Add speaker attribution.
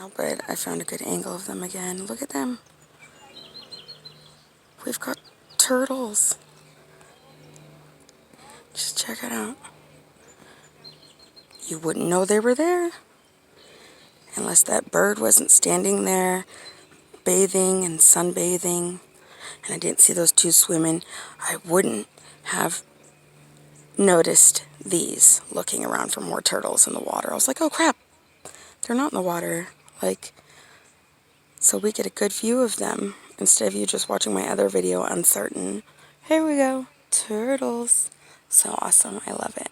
Speaker 1: Oh, but I found a good angle of them again. Look at them. We've got turtles. Just check it out. You wouldn't know they were there unless that bird wasn't standing there bathing and sunbathing, and I didn't see those two swimming. I wouldn't have noticed these looking around for more turtles in the water. I was like, oh crap, they're not in the water. Like, so we get a good view of them instead of you just watching my other video uncertain. Here we go, turtles. So awesome, I love it.